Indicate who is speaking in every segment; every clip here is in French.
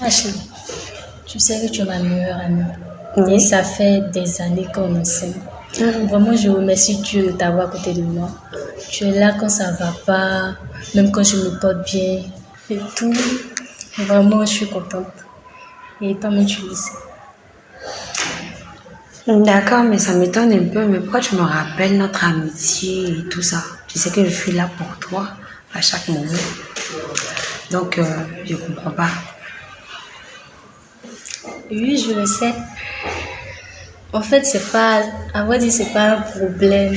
Speaker 1: Ashley, tu sais que tu es ma meilleure amie. Oui. Et ça fait des années qu'on est ensemble. Vraiment, je remercie Dieu de t'avoir à côté de moi. Tu es là quand ça ne va pas, même quand je me porte bien et tout. Vraiment, je suis contente. Et toi-même, tu le sais.
Speaker 2: D'accord, mais ça m'étonne un peu. Mais pourquoi tu me rappelles notre amitié et tout ça? Tu sais que je suis là pour toi à chaque moment. Donc, je comprends pas.
Speaker 1: Oui, je le sais. En fait, c'est pas un problème.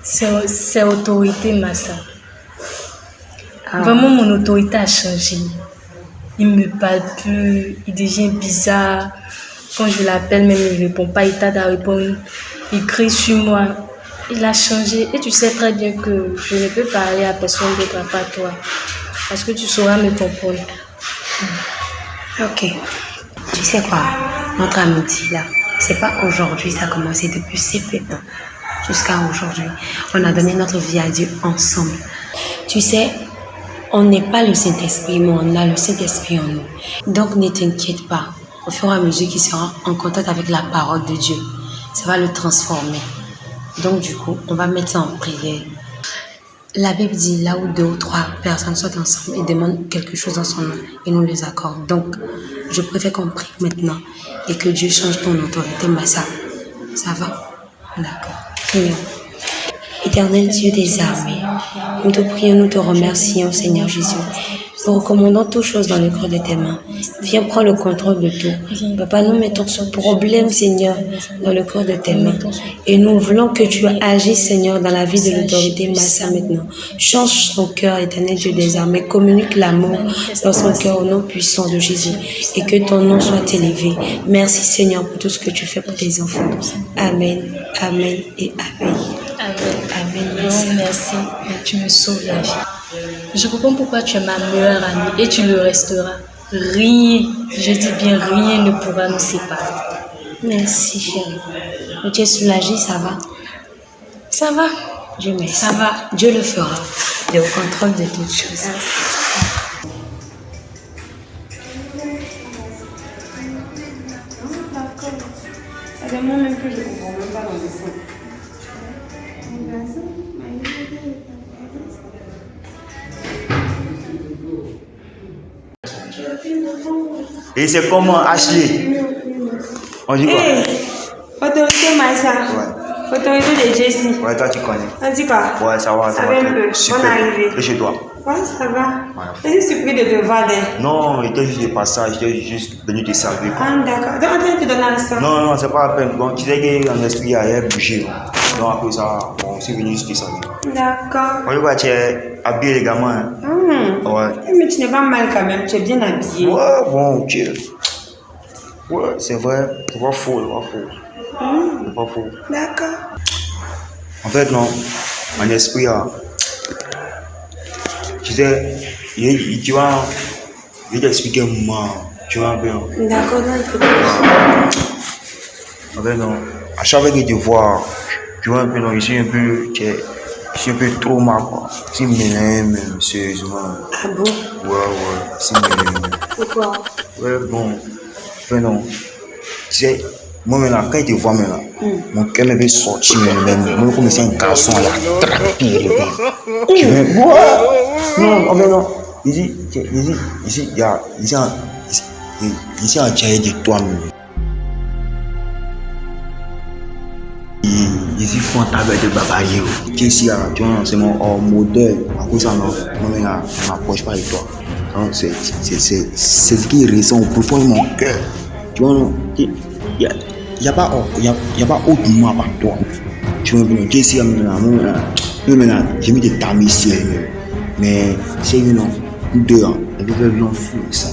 Speaker 1: C'est autorité, Massa. Vraiment, mon autorité a changé. Il me parle plus, il devient bizarre. Quand je l'appelle, même il ne répond pas, il tarde à répondre. Il crie sur moi. Il a changé. Et tu sais très bien que je ne peux parler à personne d'autre à part toi. Parce que tu sauras me comprendre.
Speaker 2: Ok. Tu sais quoi? Notre amitié là, c'est pas aujourd'hui, ça a commencé depuis CP1 jusqu'à aujourd'hui. On a donné notre vie à Dieu ensemble. Tu sais, on n'est pas le Saint-Esprit, mais on a le Saint-Esprit en nous. Donc ne t'inquiète pas. Au fur et à mesure qu'il sera en contact avec la parole de Dieu, ça va le transformer. Donc du coup, on va mettre ça en prière. La Bible dit, là où 2 ou 3 personnes sont ensemble et demandent quelque chose dans son nom, et nous les accorde. Donc, je préfère qu'on prie maintenant et que Dieu change ton autorité, Massa. Ça va? D'accord. Prions. Éternel Dieu des armées, nous te prions, nous te remercions, Seigneur Jésus. Nous recommandons toutes choses dans le cœur de tes mains. Viens prendre le contrôle de tout. Papa, nous mettons ce problème, Seigneur, dans le cœur de tes mains. Et nous voulons que tu agisses, Seigneur, dans la vie de l'autorité Massa maintenant. Change son cœur, éternel Dieu des armées. Communique l'amour dans son cœur au nom puissant de Jésus. Et que ton nom soit élevé. Merci, Seigneur, pour tout ce que tu fais pour tes enfants. Amen, amen et amen.
Speaker 1: Amen. Merci. Tu me sauves la vie. Je comprends pourquoi tu es ma meilleure amie et tu le resteras. Rien, je dis bien rien ne pourra nous séparer.
Speaker 2: Merci chérie. Mais tu es soulagée, ça va?
Speaker 1: Ça va.
Speaker 2: Dieu merci.
Speaker 1: Ça va.
Speaker 2: Dieu le fera. Il est au contrôle de toutes choses.
Speaker 3: C'est moi même que je ne comprends même pas dans le dessin.
Speaker 4: Et c'est comment Ashley? On dit quoi?
Speaker 3: Autorité Massa. Ouais. Autorité de Jessie.
Speaker 4: Ouais, toi tu connais.
Speaker 3: On dit quoi?
Speaker 4: Ouais, ça va, ça va.
Speaker 3: Un peu.
Speaker 4: Super.
Speaker 3: On est arrivé.
Speaker 4: Et chez toi?
Speaker 3: Ouais, ça va.
Speaker 4: Ouais.
Speaker 3: Je suis surpris de te voir.
Speaker 4: Non, j'étais juste de passage, j'étais juste venu te servir.
Speaker 3: Ah, d'accord. Donc, on te donne un sang.
Speaker 4: Non, c'est pas la peine. Bon, tu sais qu'en esprit, il y a bougé. Donc après ça, bon, je suis venu juste te servir.
Speaker 3: D'accord.
Speaker 4: On dit quoi, tu es habillé légalement, hein? Ouais.
Speaker 3: Mais tu n'es pas mal quand même, tu es bien habillé.
Speaker 4: Ouais, bon, tu es. Ouais, c'est vrai, c'est pas faux, c'est pas faux. C'est pas faux.
Speaker 3: D'accord.
Speaker 4: En fait, non, en esprit, tu sais, tu vas, je vais t'expliquer un moment, tu vois bien.
Speaker 3: D'accord, non, il faut
Speaker 4: En fait, non, à chaque fois que tu vois, tu vois un peu, non, je suis un peu trop mal, quoi. Si m'énerve, même, sérieusement.
Speaker 3: Ah bon?
Speaker 4: Ouais, si m'énerve.
Speaker 3: Pourquoi?
Speaker 4: Ouais, bon, enfin, non, tu sais, moi maintenant, quand il te voit maintenant, mon cœur me fait sortir, même comme c'est un garçon, là, tranquille, tu veux, non, non, ici, il y a, ici, en tient de toi-même. Ici, font avec de babayé. Ici, tu vois, c'est mon modèle. À cause de ça, non, mais là, je ne m'approche pas de toi. Donc, c'est ce qui ressent au profond de mon cœur. Tu vois, non, il n'y a pas autre moi par toi. Tu vois, ici, maintenant, j'ai mis des tamis sérieux. Mais, c'est une non, deux ans, elle devait bien fou ça.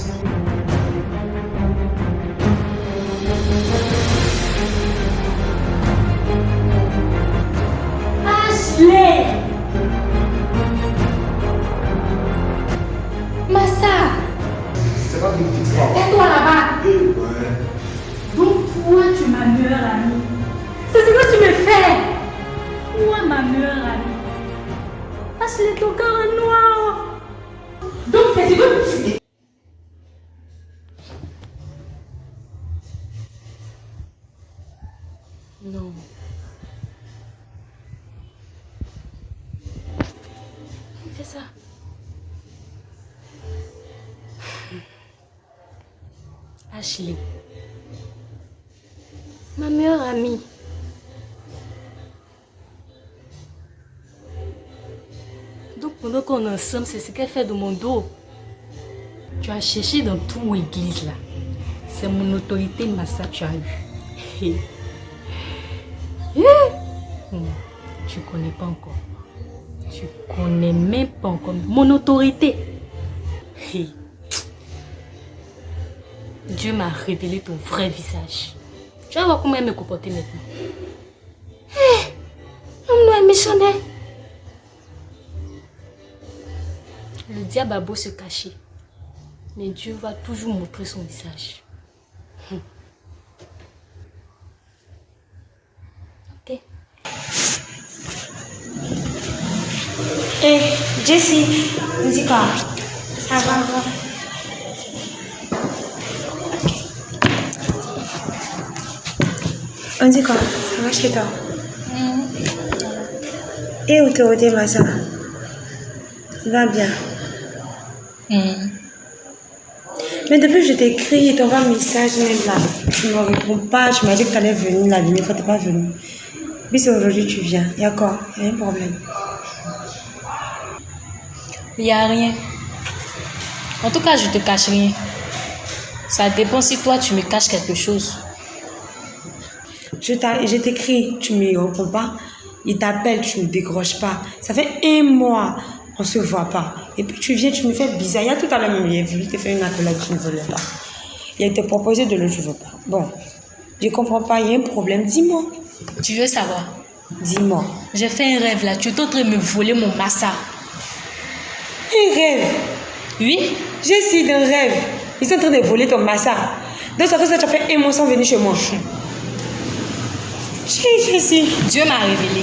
Speaker 1: Massa, tais-toi là-bas. Donc toi tu es ma meilleure amie. C'est ce que tu me fais. Toi ma meilleure amie. Ashley, ton cœur est noir.
Speaker 2: fait ça? Ashley, ma meilleure amie. Donc pendant qu'on est ensemble, c'est ce qu'elle fait de mon dos. Tu as cherché dans toute l'église là. C'est mon autorité, Massa, tu as eu. Tu connais pas encore. Tu connais même pas encore mon autorité. Dieu m'a révélé ton vrai visage. Tu vas voir comment elle me comporter maintenant. On est méchant. Le diable a beau se cacher, mais Dieu va toujours montrer son visage. Ok.
Speaker 3: Hey, Jessie, on dit quoi? Ça va? On dit quoi? Ça va chez toi? Et autorité, ma soeur? Va bien. Mais depuis que je t'écris, je t'envoie un message même là. Tu ne me réponds pas. Tu m'as dit que tu allais venir la dernière fois, tu n'es pas venu. Puis c'est aujourd'hui tu viens. Il y a quoi? Il y a un problème.
Speaker 1: Il n'y a rien. En tout cas, je ne te cache rien. Ça dépend si toi, tu me caches quelque chose.
Speaker 3: Je t'écris, tu ne me réponds pas. Il t'appelle, tu ne décroches pas. Ça fait 1 mois, on ne se voit pas. Et puis tu viens, tu me fais bizarre. Il y a tout à l'heure même, il est venu te faire une accolade, tu ne voulais pas. Il a été proposé de le, tu ne veux pas. Bon, je ne comprends pas, il y a un problème. Dis-moi.
Speaker 1: Tu veux savoir?
Speaker 3: Dis-moi.
Speaker 1: J'ai fait un rêve là. Tu es en train de me voler mon massa.
Speaker 3: Un rêve?
Speaker 1: Oui?
Speaker 3: J'ai essayé d'un rêve. Ils sont en train de voler ton massa. Donc ça fait ça, tu as fait 1 mois sans venir chez moi. Jessie.
Speaker 1: Dieu m'a révélé.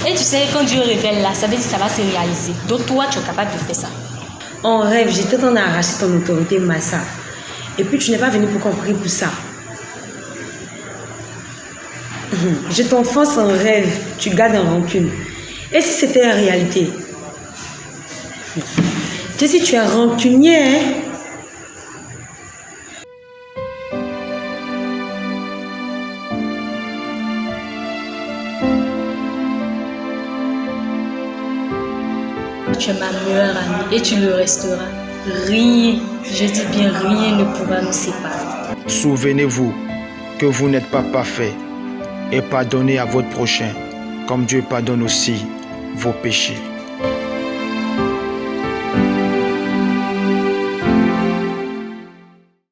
Speaker 1: Et tu sais, quand Dieu révèle là, ça veut dire que ça va se réaliser. Donc toi, tu es capable de faire ça.
Speaker 3: En rêve, j'étais en train d'arracher ton autorité, Massa. Et puis tu n'es pas venu pour qu'on prie pour ça. Je t'enfonce en rêve, tu gardes en rancune. Et si c'était la réalité? Jessie, tu es rancunier, hein?
Speaker 1: Tu es ma meilleure amie et tu le resteras. Rien, je dis bien rien ne pourra nous séparer.
Speaker 5: Souvenez-vous que vous n'êtes pas parfait et pardonnez à votre prochain, comme Dieu pardonne aussi vos péchés.